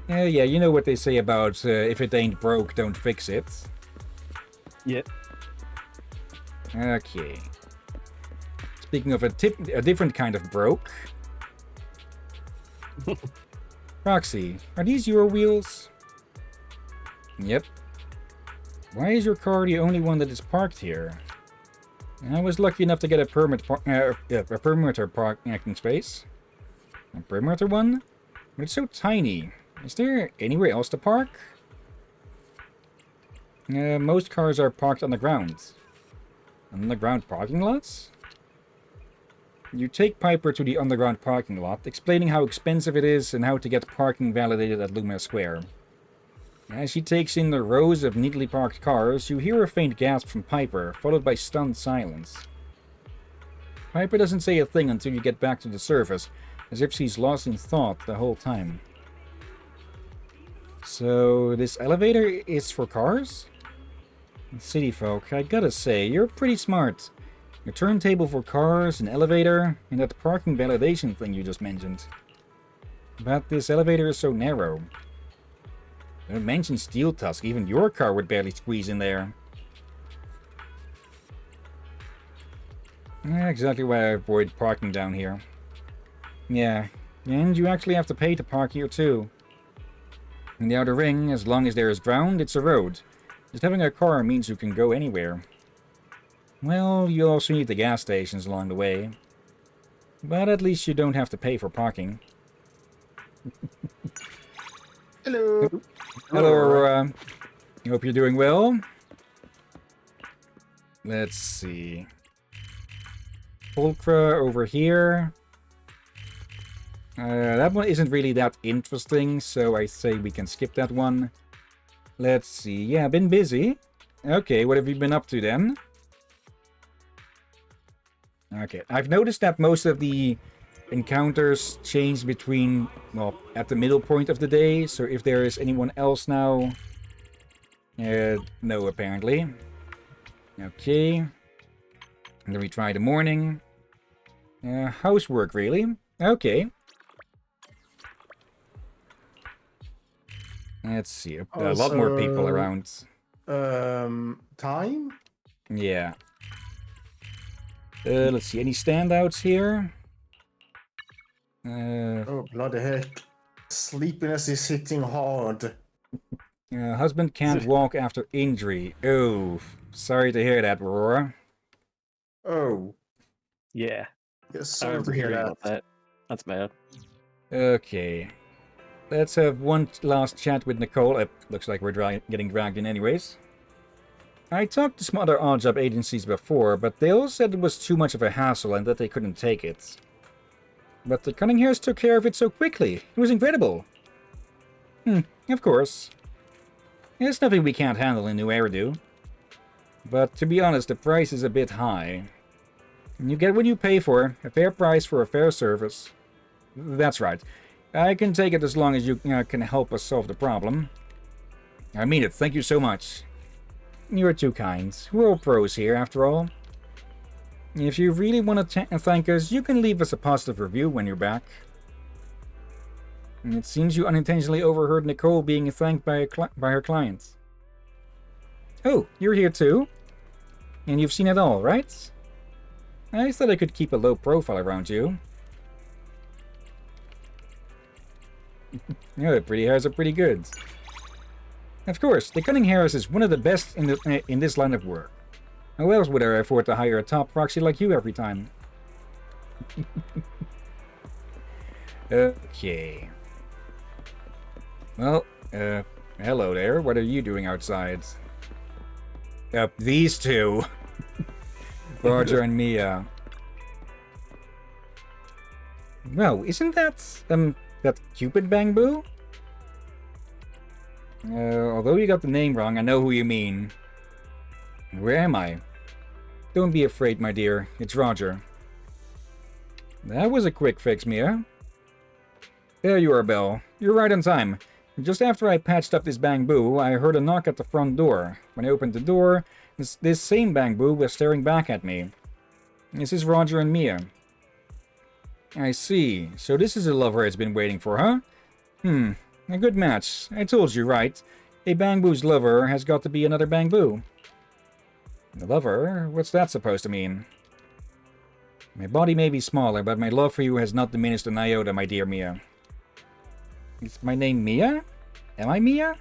Yeah, you know what they say about if it ain't broke, don't fix it. Yep. Okay. Speaking of a different kind of broke. Roxy, are these your wheels? Yep. Why is your car the only one that is parked here? I was lucky enough to get a perimeter parking space. A perimeter one? But it's so tiny. Is there anywhere else to park? Most cars are parked on the ground. Underground parking lots? You take Piper to the underground parking lot, explaining how expensive it is and how to get parking validated at Lumia Square. As she takes in the rows of neatly parked cars, you hear a faint gasp from Piper, followed by stunned silence. Piper doesn't say a thing until you get back to the surface, as if she's lost in thought the whole time. So, this elevator is for cars? City folk, I gotta say, you're pretty smart. Your turntable for cars, an elevator, and that parking validation thing you just mentioned. But this elevator is so narrow. Don't mention steel tusk, even your car would barely squeeze in there. Yeah, exactly why I avoid parking down here. Yeah, and you actually have to pay to park here too. In the outer ring, as long as there is ground, it's a road. Just having a car means you can go anywhere. Well, you also need the gas stations along the way. But at least you don't have to pay for parking. Hello. Hello, Aurora. I hope you're doing well. Let's see. Pulcra over here. That one isn't really that interesting, so I say we can skip that one. Let's see. Yeah, been busy. Okay, what have you been up to then? Okay, I've noticed that most of the encounters change between, well, at the middle point of the day, so if there is anyone else now... no, apparently. Okay. And then we try the morning. Housework, really? Okay. Let's see. A lot more people around. Time? Yeah. Let's see. Any standouts here? Oh, bloody heck. Sleepiness is hitting hard. Husband can't walk after injury. Oh, sorry to hear that, Aurora. Oh. Yeah. Yes, I sorry to remember hear hearing that. about that. That's bad. Okay. Let's have one last chat with Nicole. Looks like we're getting dragged in anyways. I talked to some other odd job agencies before, but they all said it was too much of a hassle and that they couldn't take it. But the Cunninghams took care of it so quickly. It was incredible. Of course. There's nothing we can't handle in New Eridu. But to be honest, the price is a bit high. You get what you pay for, a fair price for a fair service. That's right. I can take it as long as you can help us solve the problem. I mean it, thank you so much. You're too kind. We're all pros here, after all. If you really want to thank us, you can leave us a positive review when you're back. It seems you unintentionally overheard Nicole being thanked by her clients. Oh, you're here too? And you've seen it all, right? I thought I could keep a low profile around you. Yeah, the pretty hairs are pretty good. Of course, the cunning hairs is one of the best in this line of work. How else would I afford to hire a top proxy like you every time? Okay. Well, hello there. What are you doing outside? These two. Roger and Mia. Well, isn't that, that Cupid Bamboo? Although you got the name wrong, I know who you mean. Where am I? Don't be afraid, my dear. It's Roger. That was a quick fix, Mia. There you are, Belle. You're right on time. Just after I patched up this bamboo, I heard a knock at the front door. When I opened the door, this same bamboo was staring back at me. This is Roger and Mia. I see. So this is a lover I've been waiting for, huh? A good match. I told you, right? A bamboo's lover has got to be another bamboo. A lover? What's that supposed to mean? My body may be smaller, but my love for you has not diminished an iota, my dear Mia. Is my name Mia? Am I Mia?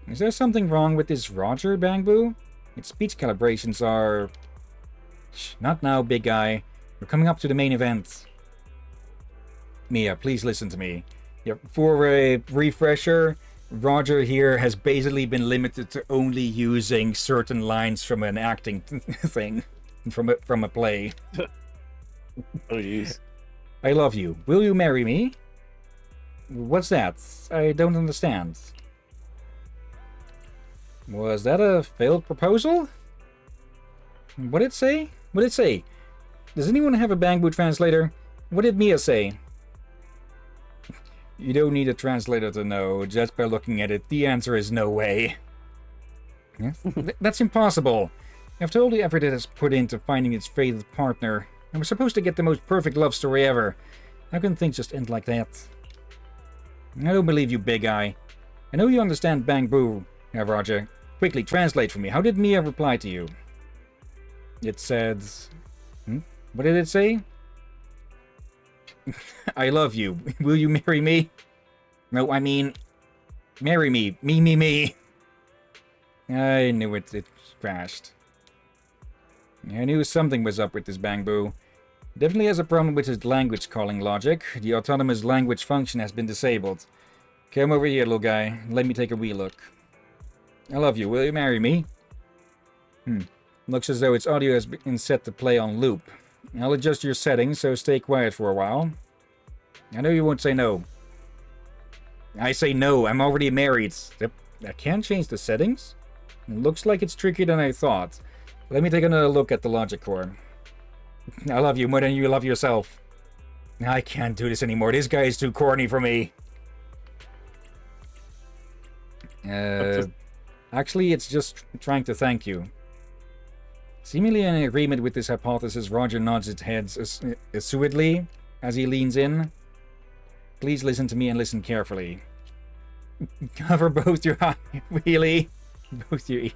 Is there something wrong with this Roger bamboo? Its speech calibrations are... Shh, not now, big guy. We're coming up to the main event. Mia, please listen to me. For a refresher, Roger here has basically been limited to only using certain lines from an acting thing. From a play. Oh, jeez. I love you. Will you marry me? What's that? I don't understand. Was that a failed proposal? What did it say? What did it say? Does anyone have a bamboo translator? What did Mia say? You don't need a translator to know. Just by looking at it, the answer is no way. Yes? That's impossible. After all the effort it has put into finding its fated partner, and we're supposed to get the most perfect love story ever. How can things just end like that? I don't believe you, Big Eye. I know you understand Bang Boo, Roger. Quickly, translate for me. How did Mia reply to you? It said... What did it say? I love you. Will you marry me? No, I mean... Marry me. Me. I knew it. It crashed. I knew something was up with this Bang Boo. Definitely has a problem with his language calling logic. The autonomous language function has been disabled. Come over here, little guy. Let me take a wee look. I love you. Will you marry me? Looks as though its audio has been set to play on loop. I'll adjust your settings, so stay quiet for a while. I know you won't say no. I say no. I'm already married. I can't change the settings? It looks like it's trickier than I thought. Let me take another look at the logic core. I love you more than you love yourself. I can't do this anymore. This guy is too corny for me. Actually, it's just trying to thank you. Seemingly in agreement with this hypothesis, Roger nods his head assuredly as he leans in. Please listen to me and listen carefully. Cover both your eyes, really. Both your ears.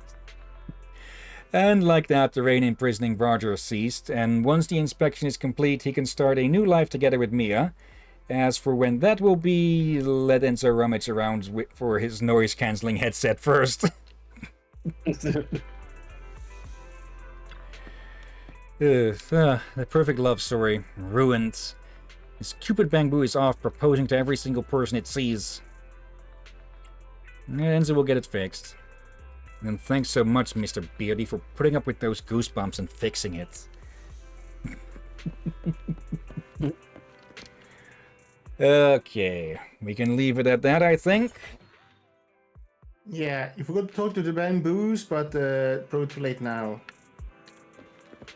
And like that, the rain imprisoning Roger ceased, and once the inspection is complete, he can start a new life together with Mia. As for when that will be, let Enzo rummage around for his noise-cancelling headset first. The perfect love story. Ruined. This Cupid Bang Boo is off, proposing to every single person it sees. Enzo will get it fixed. And thanks so much, Mr. Beardy, for putting up with those goosebumps and fixing it. Okay, we can leave it at that, I think. Yeah, you forgot to talk to the bamboos, but probably too late now.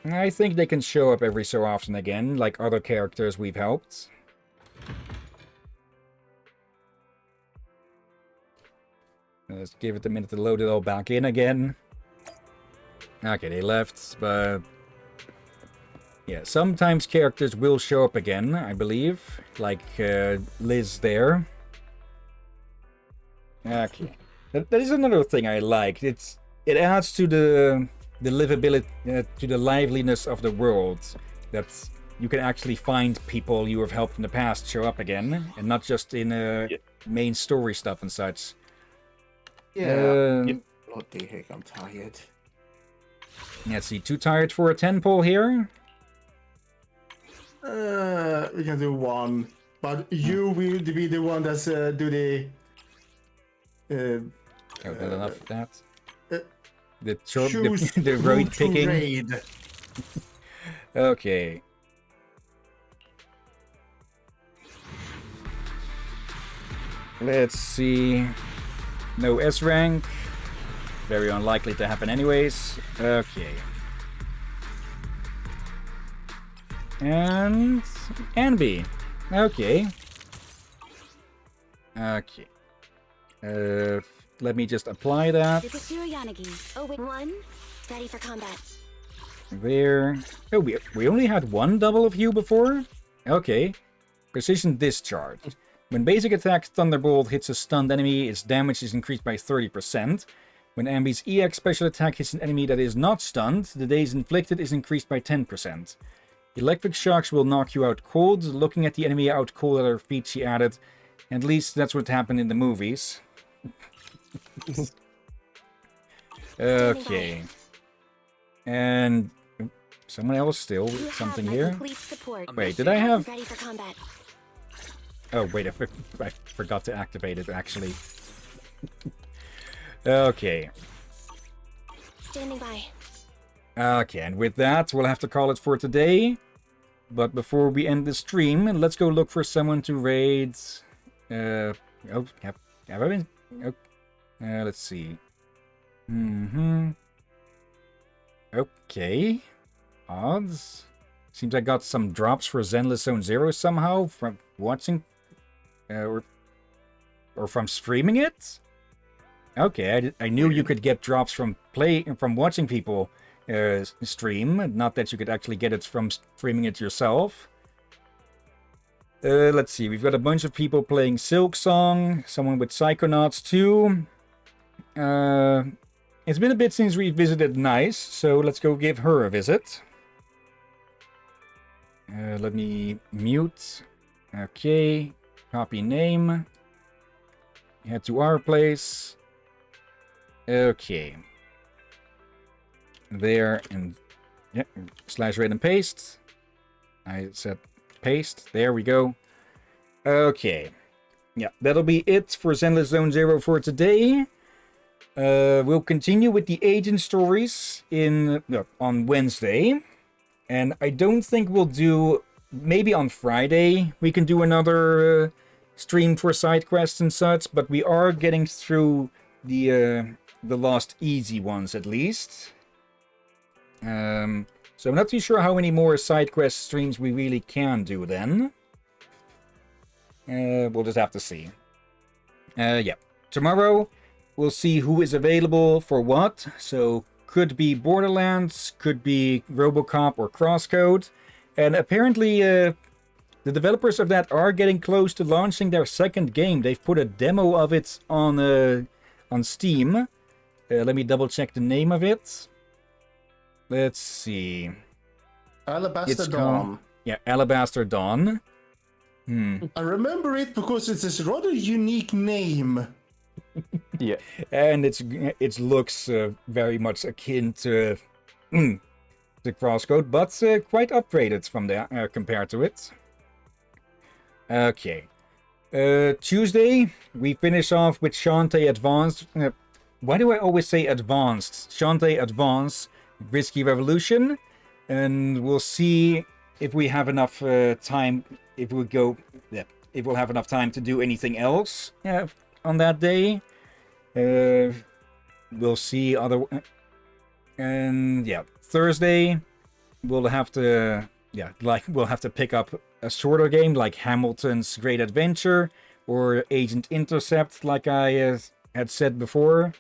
I think they can show up every so often again, like other characters we've helped. Let's give it a minute to load it all back in again. Okay, they left, but... yeah, sometimes characters will show up again, I believe. Like Liz there. Okay. That is another thing I like. It adds to the livability, to the liveliness of the world. That you can actually find people you have helped in the past show up again, and not just in main story stuff and such. Yeah. What the heck, I'm tired. Let's see, too tired for a 10 pull here? We can do one, but you will be the one that's do the... Oh, not enough of that. The choose the road who to picking. raid. Okay. Let's see. No S rank. Very unlikely to happen anyways. Okay. And Anby. Okay. Okay. Let me just apply that. Oh, wait. One, ready for combat. There. Oh, we only had one double of you before? Okay. Precision discharge. When basic attack Thunderbolt hits a stunned enemy, its damage is increased by 30%. When Ambi's EX special attack hits an enemy that is not stunned, the daze inflicted is increased by 10%. Electric shocks will knock you out cold. Looking at the enemy out cold at her feet, she added, at least that's what happened in the movies. Okay. And someone else still with something here. Wait, did I have... Ready for combat. Oh, wait, I forgot to activate it, actually. Okay. Standing by. Okay, and with that, we'll have to call it for today. But before we end the stream, let's go look for someone to raid. Have I been... Oh, let's see. Okay. Odds. Seems I got some drops for Zenless Zone 0 somehow from watching... or from streaming it? Okay, I knew you could get drops from watching people stream, not that you could actually get it from streaming it yourself. Let's see, we've got a bunch of people playing Silk Song, someone with Psychonauts too. It's been a bit since we visited Nice, so let's go give her a visit. Let me mute. Okay, copy name. Head to our place. Okay. There and yeah, /rate and paste. I said paste. There we go. Okay. Yeah, that'll be it for Zenless Zone Zero for today. We'll continue with the agent stories on Wednesday. And I don't think we'll do... Maybe on Friday we can do another stream for side quests and such. But we are getting through the last easy ones at least. So I'm not too sure how many more side quest streams we really can do then. We'll just have to see. Yeah. Tomorrow we'll see who is available for what. So could be Borderlands, could be RoboCop or Crosscode. And apparently the developers of that are getting close to launching their second game. They've put a demo of it on Steam. Let me double check the name of it. Let's see. Alabaster Dawn. Yeah, Alabaster Dawn. I remember it because it's a rather unique name. Yeah. And it looks very much akin to the Crosscode, but quite upgraded from there compared to it. Okay. Tuesday, we finish off with Shantae Advanced. Why do I always say Advanced? Shantae Advanced Risky Revolution. And we'll see if we have enough time, if we'll have enough time to do anything else on that day. We'll see and yeah, Thursday we'll have to pick up a shorter game like Hamilton's Great Adventure or Agent Intercept, like I had said before.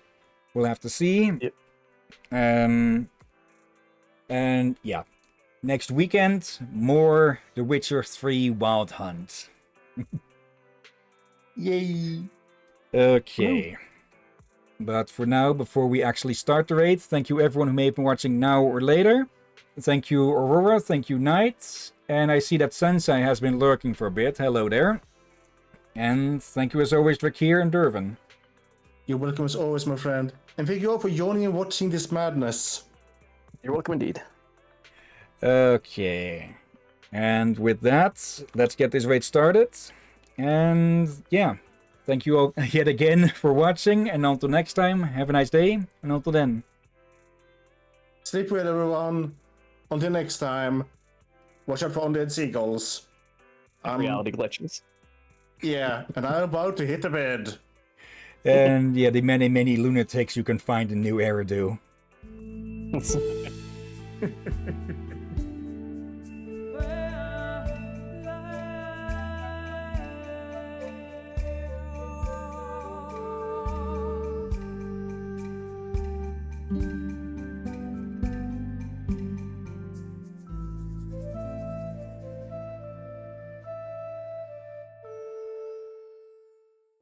We'll have to see. Yep. And yeah, next weekend more The Witcher 3 Wild Hunt. Yay! Okay. But for now, before we actually start the raid, thank you everyone who may have been watching now or later. Thank you Aurora, thank you Knight. And I see that Sensei has been lurking for a bit. Hello there. And thank you as always Drakir and Dervin. You're welcome as always, my friend. And thank you all for joining and watching this madness. You're welcome indeed. Okay. And with that, let's get this raid started. And yeah. Thank you all yet again for watching, and until next time, have a nice day, and until then. Sleep well, everyone. Until next time, watch out for undead seagulls. Reality glitches. Yeah, and I'm about to hit the bed. And yeah, the many, many lunatics you can find in New Eridu.